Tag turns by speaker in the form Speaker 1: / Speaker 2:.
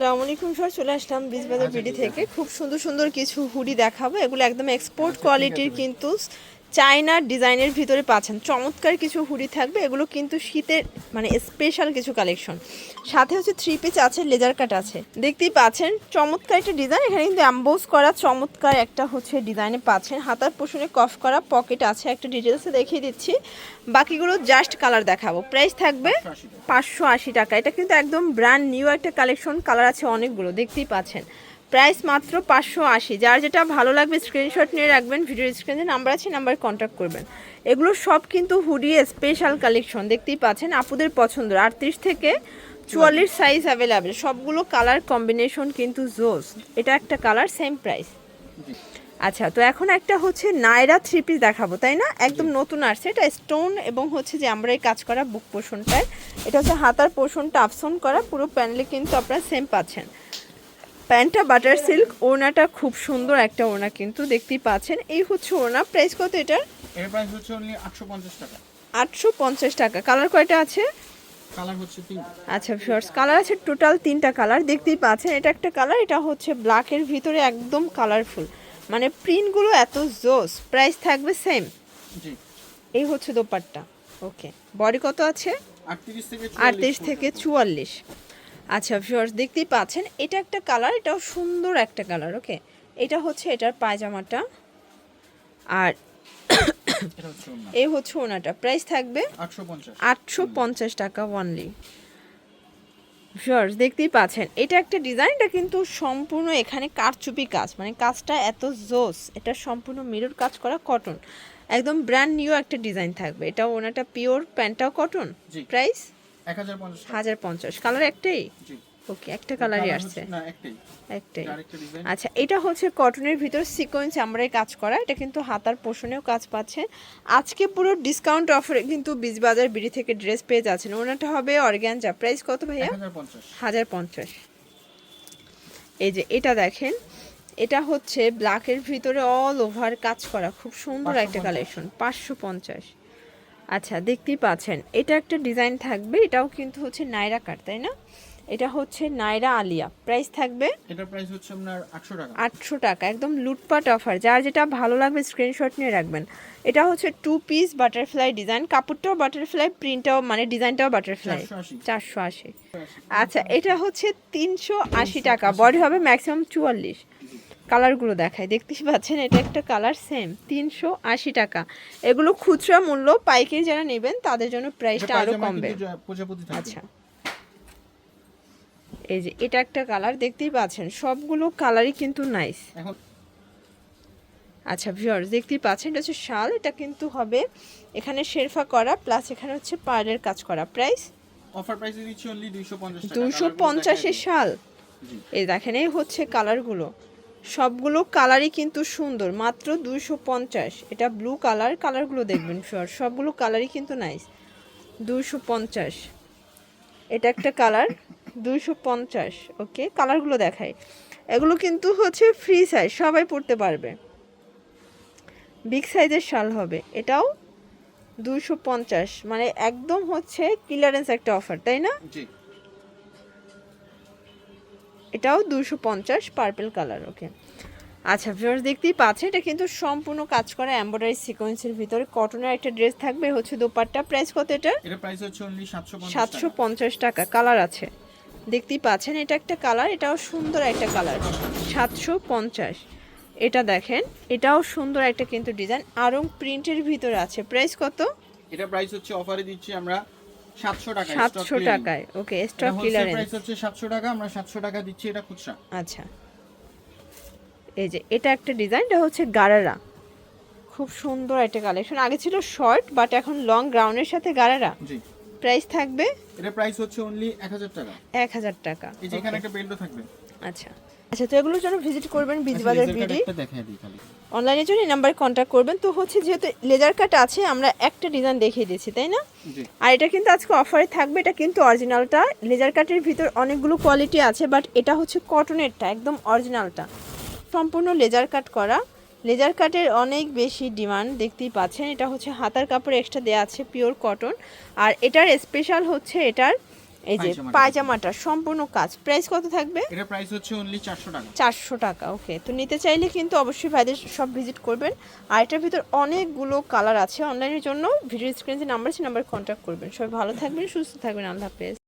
Speaker 1: আসসালামু আলাইকুম স্যার, চলে আসলাম বীজবাজার বিডি থেকে। খুব সুন্দর সুন্দর কিছু হুডি দেখাবো। এগুলো একদম এক্সপোর্ট কোয়ালিটির, কিন্তু চায়নার ডিজাইনের ভিতরে পাচ্ছেন। চমৎকার কিছু হুডি থাকবে। এগুলো কিন্তু শীতের মানে স্পেশাল কিছু কালেকশন। সাথে হচ্ছে 3 পিস আছে, লেজার কাট আছে, দেখতেই পাচ্ছেন। চমৎকার একটা ডিজাইন। এখানে কিন্তু অ্যাম্বোস করা চমৎকার একটা হচ্ছে ডিজাইনে পাচ্ছেন। হাতার পোষণে কফ করা পকেট আছে। একটা ডিটেলসে দেখিয়ে দিচ্ছি, বাকিগুলো জাস্ট কালার দেখাবো। প্রাইস থাকবে 580 টাকা। এটা কিন্তু একদম ব্র্যান্ড নিউ একটা কালেকশন। কালার আছে অনেকগুলো, দেখতেই পাচ্ছেন। প্রাইস মাত্র 580। যার যেটা ভালো লাগবে স্ক্রিনশট নিয়ে রাখবেন। ভিডিওর স্ক্রিনে নাম্বার আছে, নাম্বারে কন্ট্যাক্ট করবেন। এগুলো সব কিন্তু হুডি স্পেশাল কালেকশন, দেখতেই পাচ্ছেন। আপুদের পছন্দ 38 থেকে 44 সাইজ অ্যাভেলেবেল। সবগুলো কালার কম্বিনেশন কিন্তু জোস। এটা একটা কালার, সেম প্রাইস। আচ্ছা, তো এখন একটা হচ্ছে নায়রা 3 পিস দেখাবো, তাই না? একদম নতুন আসছে। এটা স্টোন এবং হচ্ছে যে আমরা এই কাজ করা বুক পোর্শনটায়। এটা হচ্ছে হাতার পোর্শনটা আফসন করা, পুরো প্যানেলে কিন্তু আপনারা সেম পাচ্ছেন। প্যান্টটা বাটার সিল্ক, ওড়নাটা খুব সুন্দর একটা ওড়না কিন্তু দেখতেই পাচ্ছেন। এই হচ্ছে ওড়না। প্রাইস কত এটার?
Speaker 2: এর প্রাইস হচ্ছে অনলি 850 টাকা।
Speaker 1: 850 টাকা। কালার কয়টা আছে?
Speaker 2: কালার হচ্ছে 3টা।
Speaker 1: আচ্ছা ভিউয়ার্স, কালার আছে টোটাল 3টা কালার, দেখতেই পাচ্ছেন। এটা একটা কালার, এটা হচ্ছে ব্ল্যাকের ভিতরে একদম কালারফুল, মানে প্রিন্টগুলো এত জোস। প্রাইস থাকবে সেম।
Speaker 2: জি,
Speaker 1: এই হচ্ছে দোপাট্টা। ওকে, বডি কত আছে?
Speaker 2: 38
Speaker 1: থেকে 44। আচ্ছা ভিউয়ার্স, দেখতেই পাচ্ছেন। এটা একটা কালার, এটাও সুন্দর একটা কালার। ওকে, এটা হচ্ছে এটার পায়জামাটা, আর এই হচ্ছে ওনাটা। প্রাইস থাকবে 850 টাকা অনলি। ভিউয়ার্স, দেখতেই পাচ্ছেন। এটা একটা ডিজাইন, এটা কিন্তু সম্পূর্ণ এখানে কারচুপি কাজ, মানে কাজটা এত জোস। এটা সম্পূর্ণ মিরর কাজ করা, কটন, একদম ব্র্যান্ড নিউ একটা ডিজাইন থাকবে। এটা ওনাটা পিওর, প্যান্টটাও কটন। প্রাইস 1050। কালার একটাই? ওকে, একটা কালারই আসছে, একটাই। আচ্ছা, এটা হচ্ছে কটনের ভিতর সিকোয়েন্স আমরা কাজ করা। এটা কিন্তু হাতার পোষণেও কাজ পাচ্ছে। আজকে পুরো ডিসকাউন্ট অফারে কিন্তু বীজবাজার বিডি থেকে ড্রেস পেয়ে যাচ্ছেন। ওনাটা হবে অর্গানজা। প্রাইস কত ভাইয়া? 1050। এই যে এটা দেখেন, এটা হচ্ছে ব্ল্যাকের ভিতরে অল ওভার কাজ করা, খুব সুন্দর একটা কালেকশন। 550। আচ্ছা, দেখতেই পাচ্ছেন। এটা একটা ডিজাইন থাকবে, এটাও কিন্তু হচ্ছে নায়রা কাট, তাই না? এটা হচ্ছে নায়রা আলিয়া। প্রাইস থাকবে,
Speaker 2: এটার প্রাইস হচ্ছে আপনার 800 টাকা।
Speaker 1: 800 টাকা। একদম লুটপাট অফার। যার যেটা ভালো লাগবে স্ক্রিনশট নিয়ে রাখবেন। এটা হচ্ছে 2 পিস বাটারফ্লাই ডিজাইন। কাপড়টাও বাটারফ্লাই, প্রিন্টটাও মানে ডিজাইনটাও বাটারফ্লাই। 480। আচ্ছা, এটা হচ্ছে 380 টাকা। বডি হবে ম্যাক্সিমাম 44। কালারগুলো দেখায়, দেখতে পাচ্ছেন। এটা একটা কালার, সেম 380 টাকা। এগুলো খুচরা মূল্য, পাইকারি যারা নেবেন তাদের জন্য প্রাইসটা আরও কমবে। আচ্ছা, এই যে এটা একটা কালার, দেখতেই পাচ্ছেন। সবগুলো কালারই কিন্তু নাইস। আচ্ছা ভিউয়ার্স, দেখতেই পাচ্ছেন। এটা হচ্ছে শাল, এটা কিন্তু হবে এখানে শেরফা করা, প্লাস এখানে হচ্ছে পার্লের কাজ করা। প্রাইস
Speaker 2: অফার প্রাইসে দিচ্ছি অনলি 250 টাকা।
Speaker 1: 250 এর শাল। এই দেখেন, এই হচ্ছে কালারগুলো, সবগুলো কালারই কিন্তু সুন্দর, মাত্র 250। এটা ব্লু কালার, কালারগুলো দেখবেন ভিউয়ার্স, সবগুলো কালারই কিন্তু নাইস। 250। এটা একটা কালার, 250। ওকে, কালারগুলো দেখাই। এগুলো কিন্তু হচ্ছে ফ্রি সাইজ, সবাই পরতে পারবে। বিগ সাইজের শাল হবে। এটাও 250, মানে একদম হচ্ছে ক্লিয়ারেন্স একটা অফার, তাই না? এটাও 250, পার্পল কালার। ওকে, আচ্ছা ভিউয়ার্স, দেখতেই পাচ্ছেন। এটা কিন্তু সম্পূর্ণ কাজ করা এমব্রয়ডারি সিকোয়েন্সের ভিতরে কটনের একটা ড্রেস থাকবে। হচ্ছে দোপাট্টা। প্রাইস কত এটা?
Speaker 2: এর প্রাইস হচ্ছে অনলি
Speaker 1: 750 টাকা। কালার আছে, দেখতেই পাচ্ছেন। এটা একটা কালার, এটাও সুন্দর একটা কালার, 750। এটা দেখেন, এটাও সুন্দর একটা কিন্তু ডিজাইন, আরং প্রিন্টের ভিতরে আছে। প্রাইস কত?
Speaker 2: এটা প্রাইস হচ্ছে অফারে দিচ্ছি আমরা 700 টাকা।
Speaker 1: 700 টাকায়। ওকে, স্টক ক্লিয়ারেন্স।
Speaker 2: প্রাইস হচ্ছে 700 টাকা, আমরা 700 টাকা দিচ্ছি, এটা খুচরা।
Speaker 1: আচ্ছা, এই যে এটা একটা ডিজাইন, এটা হচ্ছে গারারা, খুব সুন্দর একটা কালেকশন। আগে ছিল শর্ট, বাট এখন লং গ্রাউন্ডের সাথে গারারা।
Speaker 2: জি,
Speaker 1: প্রাইস থাকবে,
Speaker 2: এটা প্রাইস হচ্ছে অনলি 1000 টাকা।
Speaker 1: 1000 টাকা।
Speaker 2: এই যে এখানে একটা বেল্টও থাকবে।
Speaker 1: আচ্ছা আচ্ছা, তো এগুলোর জন্য ভিজিট করবেন বীজবাজার বিডি।
Speaker 2: দেখাই দিই খালি,
Speaker 1: অনলাইনের জন্য এই নাম্বারে কন্ট্যাক্ট করবেন। তো হচ্ছে যেহেতু লেজার কাট আছে, আমরা একটা ডিজাইন দেখিয়ে দিচ্ছি, তাই না? আর এটা কিন্তু আজকে অফারে থাকবে। এটা কিন্তু অরিজিনালটা। লেজার কাটের ভিতর অনেকগুলো কোয়ালিটি আছে, বাট এটা হচ্ছে কটনেরটা, একদম অরিজিনালটা, সম্পূর্ণ লেজার কাট করা। লেজার কাটের অনেক বেশি ডিমান্ড, দেখতেই পাচ্ছেন। এটা হচ্ছে হাতার কাপড় এক্সট্রা দেওয়া আছে, পিওর কটন। আর এটার স্পেশাল হচ্ছে এটার এই যে পায়জামাটা সম্পূর্ণ কাজ, প্রাইস কত থাকবে?
Speaker 2: এটা প্রাইস হচ্ছে অনলি 400 টাকা।
Speaker 1: 400 টাকা। ওকে, তো নিতে চাইলে কিন্তু অবশ্যই ভাইদের সব ভিজিট করবেন। আর এটার ভিতর অনেকগুলো কালার আছে। অনলাইনের জন্য ভিডিও স্ক্রিনে যে নাম্বার আছে নাম্বার কন্ট্যাক্ট করবেন। সবাই ভালো থাকবেন, সুস্থ থাকবেন, আল্লাহ হাফেজ।